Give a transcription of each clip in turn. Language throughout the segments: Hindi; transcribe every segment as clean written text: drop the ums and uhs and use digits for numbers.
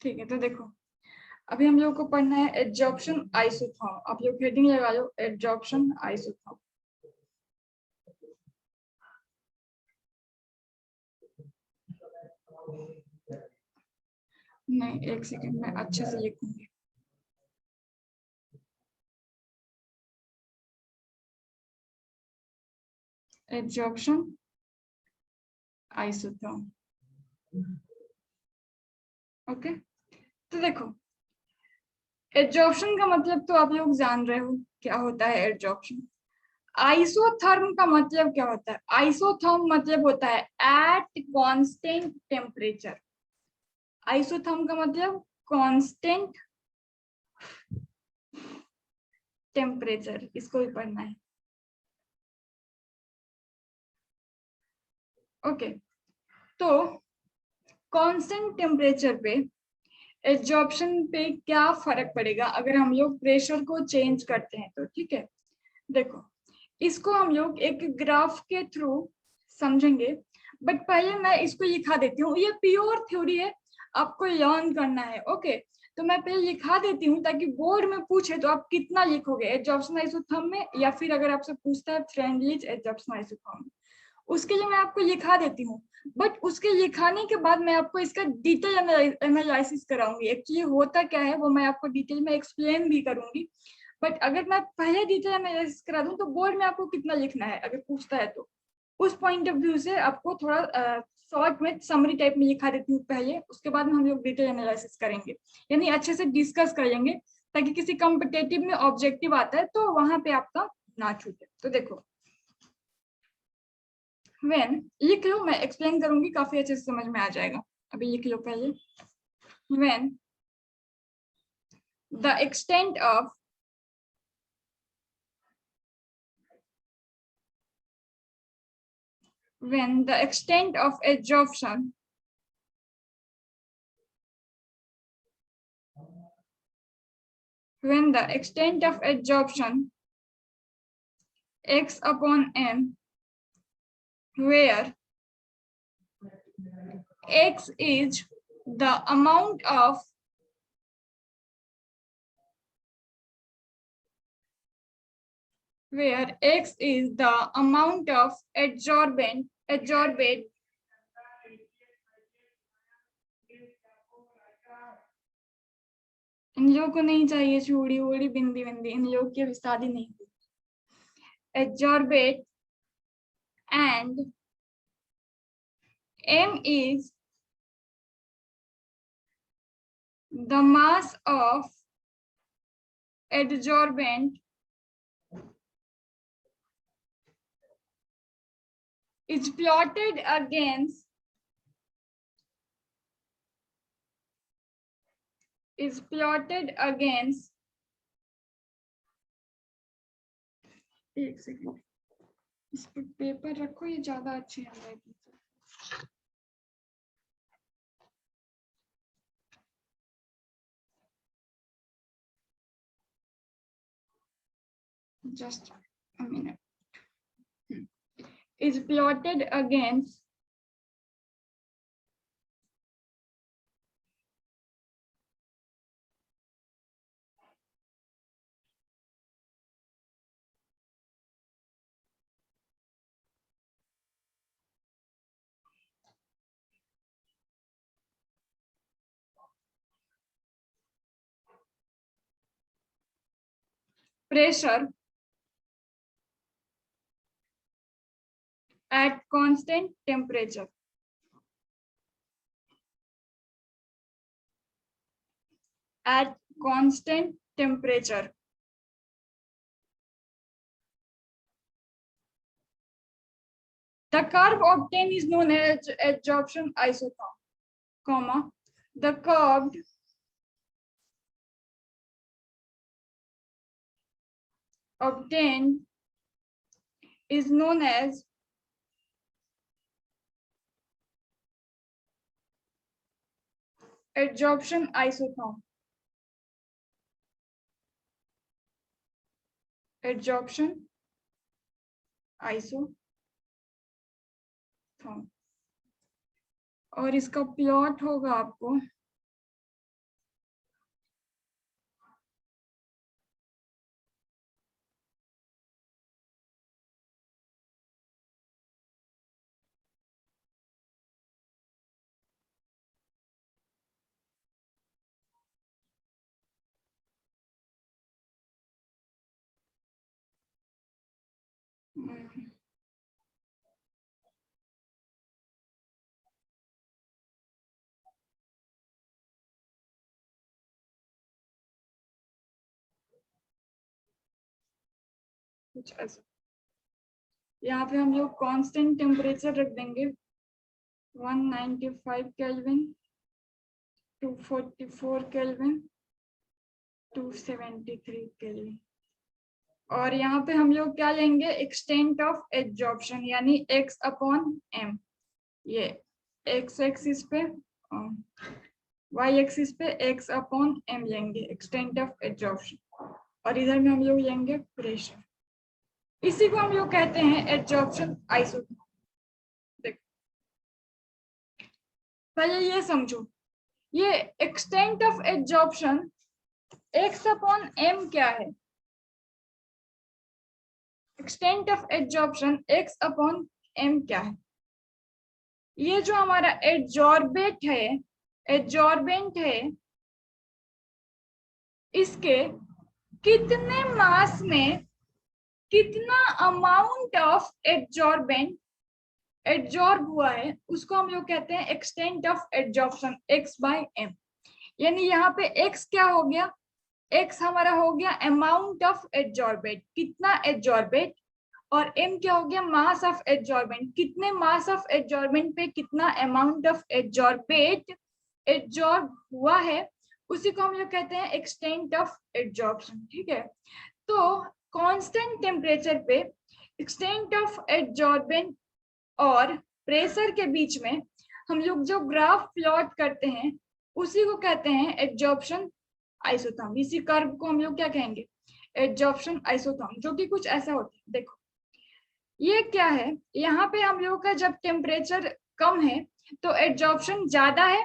ठीक है, तो देखो अभी हम लोग को पढ़ना है एडजॉर्प्शन आइसोथर्म। आप लोग हेडिंग लगा लो, एडजॉर्प्शन आइसोथर्म। नहीं, एक सेकंड में अच्छे से लिखूंगी। Adsorption isotherm. ओके, तो देखो एडजॉर्प्शन का मतलब तो आप लोग जान रहे हो क्या होता है एडजॉर्प्शन। आइसोथर्म का मतलब क्या होता है? आइसोथर्म मतलब होता है एट कांस्टेंट टेम्परेचर। आइसोथर्म का मतलब कांस्टेंट टेम्परेचर, इसको भी पढ़ना है। ओके, तो कांस्टेंट टेम्परेचर पे एब्जॉर्प्शन पे क्या फर्क पड़ेगा अगर हम लोग प्रेशर को चेंज करते हैं तो। ठीक है, देखो इसको हम लोग एक ग्राफ के थ्रू समझेंगे, बट पहले मैं इसको लिखा देती हूँ। ये प्योर थ्योरी है, आपको लर्न करना है। ओके, तो मैं पहले लिखा देती हूँ ताकि बोर्ड में पूछे तो आप कितना लिखोगे एब्जॉर्प्शन आइसोथर्म में, या फिर अगर आपसे पूछता है फ्रेंडलीज एब्जॉर्प्शन आइसोथर्म में, उसके लिए मैं आपको लिखा देती हूँ। बट उसके लिखाने के बाद मैं आपको इसका डिटेल एनालिसिस कराऊंगी। एक्चुअली होता क्या है वो मैं आपको डिटेल में एक्सप्लेन भी करूंगी। बट अगर मैं पहले डिटेल एनालिसिस करा दूं तो बोर्ड में आपको कितना लिखना है अगर पूछता है तो, उस पॉइंट ऑफ व्यू से आपको थोड़ा शॉर्ट में समरी टाइप में लिखा देती हूँ पहले, उसके बाद में हम लोग डिटेल एनालिसिस करेंगे, यानी अच्छे से डिस्कस करेंगे ताकि किसी कॉम्पिटेटिव में ऑब्जेक्टिव आता है तो वहां पे आपका ना छूटे। तो देखो when, लिख लो, मैं एक्सप्लेन करूंगी, काफी अच्छे से समझ में आ जाएगा। अभी लिख लो पहले। when the extent of when the extent of absorption when the extent of absorption x upon m, where x is the amount of adsorbate इन लोगों को नहीं चाहिए चूड़ी वूड़ी बिंदी बिंदी, इन लोगों की अभी शादी नहीं हुई। adsorbate and m is the mass of adsorbent is plotted against एक सेकंड, इस पर पेपर रखो, ये ज्यादा अच्छी है। Just a minute. Is plotted against pressure at constant temperature. At constant temperature. The curve obtained is known as adsorption isotherm, comma, the curve obtained is known as adsorption isotherm. Adsorption isotherm. और इसका प्लॉट होगा आपको कुछ ऐसा। यहाँ पे हम लोग कांस्टेंट टेम्परेचर रख देंगे 195 केल्विन, 244 केल्विन, 273 केल्विन। और यहाँ पे हम लोग क्या लेंगे, एक्सटेंट ऑफ एब्जॉर्प्शन यानी x अपॉन m। ये x एक्सिस पे y एक्सिस पे x अपॉन m लेंगे एक्सटेंट ऑफ एब्जॉर्प्शन, और इधर में हम लोग लेंगे प्रेशर। इसी को हम लोग कहते हैं एब्जॉर्प्शन आइसोटोप। देखो पहले ये समझो, ये extent of absorption x upon m क्या है? Extent of absorption x upon m क्या है? ये जो हमारा एड्जॉर्बेंट है, इसके कितने मास में कितना अमाउंट ऑफ एड्जॉर्बेंट एड्जॉर्ब हुआ है, उसको हम लोग कहते हैं extent of adsorption x by m। यानी यहाँ पे x क्या हो गया, x हमारा हो गया अमाउंट ऑफ एड्जॉर्बेंट, कितना एड्जॉर्बेंट, और m क्या हो गया, मास ऑफ एड्जॉर्बेंट, कितने मास ऑफ एड्जॉर्बेंट पे कितना अमाउंट ऑफ एड्जॉर्बेंट एड्जॉर्ब हुआ है, उसी को हम लोग कहते हैं एक्सटेंट ऑफ एड्जॉर्प्शन। ठीक है, तो कांस्टेंट टेम्परेचर पे एक्सटेंट ऑफ एड्जॉर्बेंट और प्रेशर के बीच में हम लोग जो ग्राफ प्लॉट करते हैं उसी को कहते हैं एड्जॉर्प्शन आइसोथर्म। इसी कर्व को हम लोग क्या कहेंगे, एड्जॉर्प्शन आइसोथर्म, जो कि कुछ ऐसा होता है। देखो ये क्या है, यहाँ पे हम लोग का जब टेम्परेचर कम है तो एड्जॉर्प्शन ज्यादा है।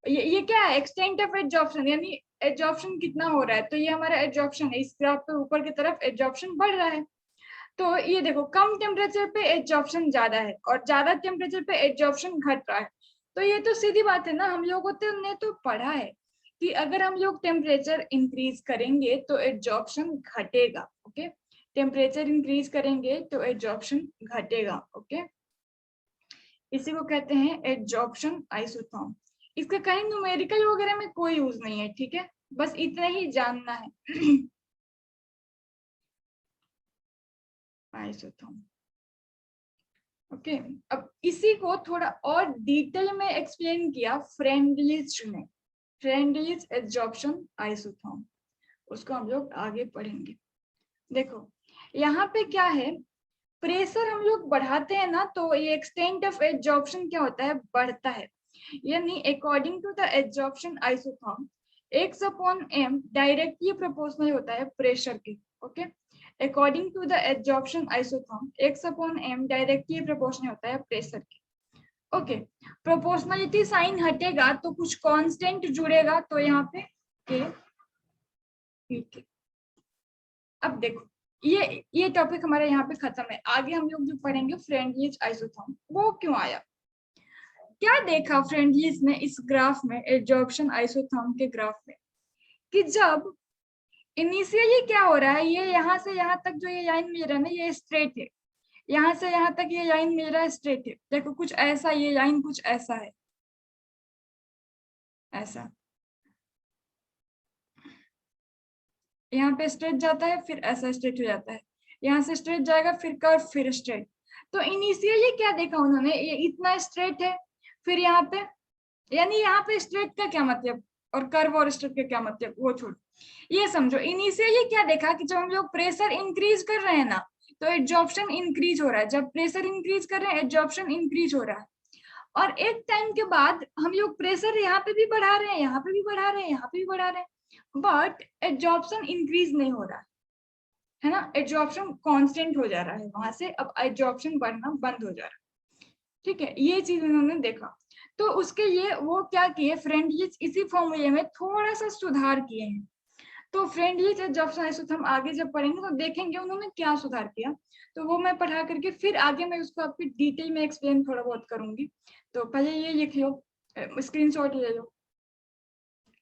ये क्या है, एक्सटेंट ऑफ एड्जॉर्प्शन, यानी एड्जॉर्प्शन कितना हो रहा है, तो ये हमारा एड्जॉर्प्शन है। इस ग्राफ पे ऊपर की तरफ एड्जॉर्प्शन बढ़ रहा है। तो ये देखो कम टेम्परेचर पे एड्जॉर्प्शन ज्यादा है और ज्यादा टेम्परेचर पे एड्जॉर्प्शन घट रहा है। तो ये तो सीधी बात है ना, हम लोगों ने तो पढ़ा है कि अगर हम लोग टेम्परेचर इंक्रीज करेंगे तो एड्जॉर्प्शन घटेगा। ओके, टेम्परेचर इंक्रीज करेंगे तो एड्जॉर्प्शन घटेगा। ओके, इसी को कहते हैं एड्जॉर्प्शन आइसोथर्म। इसका कहीं न्यूमेरिकल वगैरह में कोई यूज नहीं है। ठीक है, बस इतना ही जानना है। आइसोथर्म। ओके, अब इसी को थोड़ा और डिटेल में एक्सप्लेन किया फ्रेंडलिज ने, फ्रेंडलिज एब्जॉर्प्शन आइसोथर्म, उसको हम लोग आगे पढ़ेंगे। देखो यहाँ पे क्या है, प्रेशर हम लोग बढ़ाते हैं ना तो ये एक्सटेंट ऑफ एब्जॉर्प्शन क्या होता है, बढ़ता है। यानी according to the absorption isotherm x upon m directly proportional होता है प्रेशर के। Okay, according to the absorption isotherm x upon m directly proportional होता है प्रेशर के। ओके, प्रोपोर्शनलिटी साइन हटेगा तो कुछ कांस्टेंट जुड़ेगा, तो यहाँ पे k। अब देखो ये टॉपिक हमारा यहाँ पे खत्म है। आगे हम लोग जो पढ़ेंगे फ्रेंडलीज आइसोथर्म, वो क्यों आया, क्या देखा फ्रेंडलीज ने इस ग्राफ में, एब्जॉर्प्शन आइसोथर्म के ग्राफ में, कि जब इनिशियली क्या हो रहा है, ये यहाँ से यहाँ तक जो ये लाइन मिल रहा है ना, ये स्ट्रेट है, यहाँ से यहाँ तक ये लाइन मिल रहा है स्ट्रेट है। देखो कुछ ऐसा, ये लाइन कुछ ऐसा है, ऐसा यहाँ पे स्ट्रेट जाता है, फिर ऐसा स्ट्रेट हो जाता है, यहाँ से स्ट्रेट जाएगा, फिर कर्व, फिर स्ट्रेट। तो इनिशियली क्या देखा उन्होंने, ये इतना स्ट्रेट है, फिर यहाँ पे, यानी यहाँ पे स्ट्रेट का क्या मतलब और कर्व और स्ट्रेट का क्या मतलब, वो छोड़ो, ये समझो। इनिशियली क्या देखा कि जब हम लोग प्रेशर इंक्रीज कर रहे हैं ना तो एब्जॉर्प्शन इंक्रीज हो रहा है, जब प्रेशर इंक्रीज कर रहे हैं एब्जॉर्प्शन इंक्रीज हो रहा है। और एक टाइम के बाद हम लोग प्रेशर यहाँ पे भी बढ़ा रहे हैं, यहाँ पे भी बढ़ा रहे हैं, यहाँ पे भी बढ़ा रहे हैं, बट एब्जॉर्प्शन इंक्रीज नहीं हो रहा है ना, एब्जॉर्प्शन कांस्टेंट हो जा रहा है वहां से, अब एब्जॉर्प्शन बढ़ना बंद हो जा रहा है। ठीक है, ये चीज उन्होंने देखा। तो उसके ये वो क्या किए, फ्रेंडलीज इसी फॉर्मूले में थोड़ा सा सुधार किए हैं। तो फ्रेंडलीज एडजॉर्प्शन आइसोथर्म आगे जब पढ़ेंगे तो देखेंगे उन्होंने क्या सुधार किया, तो वो मैं पढ़ा करके फिर आगे मैं उसको आपकी डिटेल में एक्सप्लेन थोड़ा बहुत करूंगी। तो पहले ये लिख लो, स्क्रीनशॉट ले लो,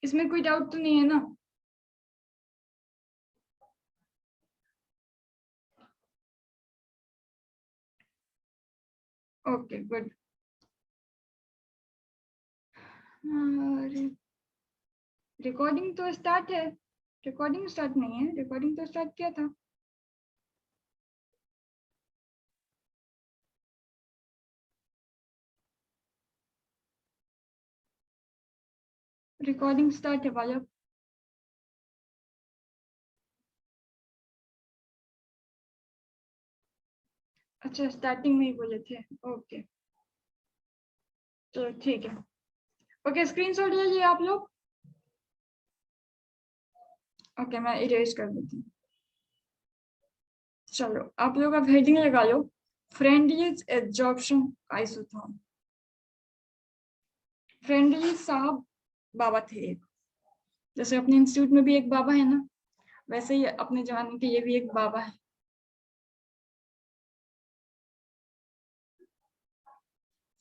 इसमें कोई डाउट तो नहीं है ना? Okay good. रिकॉर्डिंग तो स्टार्ट है, रिकॉर्डिंग स्टार्ट नहीं है, रिकॉर्डिंग तो स्टार्ट किया था। रिकॉर्डिंग स्टार्ट है भाई। अच्छा स्टार्टिंग में ही बोले थे, ओके तो ठीक है। ओके स्क्रीनशॉट लीजिए आप लोग। ओके मैं इरेज कर देती हूँ। चलो आप लोग अब हेडिंग लगा लो, फ्रेंडलीज एडजॉर्प्शन आइसोथर्म। फ्रेंडली साहब बाबा थे एक, जैसे अपने इंस्टीट्यूट में भी एक बाबा है ना, वैसे ही अपने जमाने के ये भी एक बाबा है।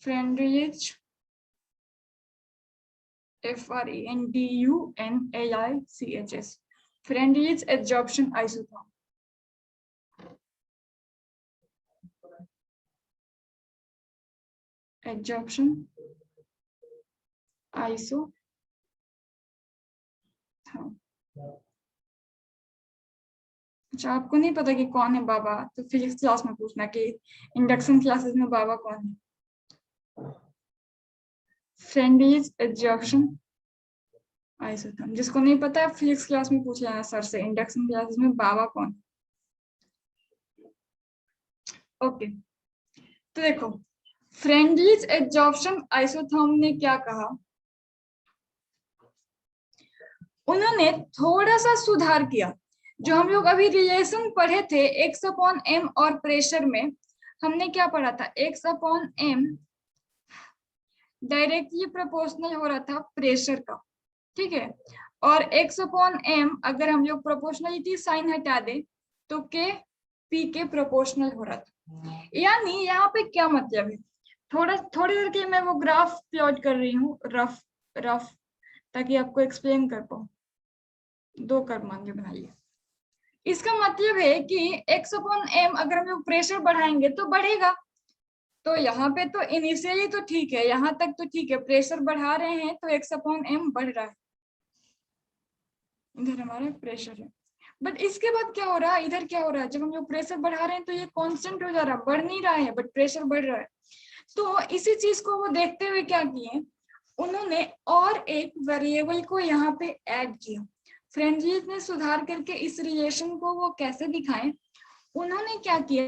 Friendlies FRENDUNALICHS, friendlies adsorption isotherm. Adsorption isotherm. अच्छा आपको नहीं पता कि कौन है बाबा, तो फिजिक्स क्लास में पूछना कि इंडक्शन क्लासेस में बाबा कौन है। फ्रेंडलीज एडजॉर्प्शन आइसोथर्म, जिसको नहीं पता है फिजिक्स क्लास में पूछ लेना सर से, इंडक्शन क्लासेस में बाबा कौन। ओके तो देखो फ्रेंडलीज एडजॉर्प्शन आइसोथर्म ने क्या कहा, उन्होंने थोड़ा सा सुधार किया। जो हम लोग अभी रिलेशन पढ़े थे x/m और प्रेशर में, हमने क्या पढ़ा था, x/m डायरेक्टली प्रोपोर्शनल हो रहा था प्रेशर का, ठीक है, और x/m अगर हम लोग प्रोपोर्शनलिटी साइन हटा दे तो k p के प्रोपोर्शनल हो रहा था। यानी यहाँ पे क्या मतलब है, थोड़ी देर के मैं वो ग्राफ प्लॉट कर रही हूँ रफ रफ, ताकि आपको एक्सप्लेन कर पाऊँ। 2 कर्मांग बनाइए, इसका मतलब है कि x/m अगर हम लोग प्रेशर बढ़ाएंगे तो बढ़ेगा। तो यहाँ पे तो इनिशियली तो ठीक है, यहाँ तक तो ठीक है, प्रेशर बढ़ा रहे हैं तो x/m बढ़ रहा है, इधर हमारा प्रेशर है। बट इसके बाद क्या हो रहा है, इधर क्या हो रहा है, जब हम लोग प्रेशर बढ़ा रहे हैं तो ये कांस्टेंट हो जा रहा है, बढ़ नहीं रहा है बट प्रेशर बढ़ रहा है। तो इसी चीज को वो देखते हुए क्या किए, उन्होंने और एक वेरिएबल को यहाँ पे ऐड किया। फ्रेंडलीज ने सुधार करके इस रिलेशन को वो कैसे दिखाएं, उन्होंने क्या किया,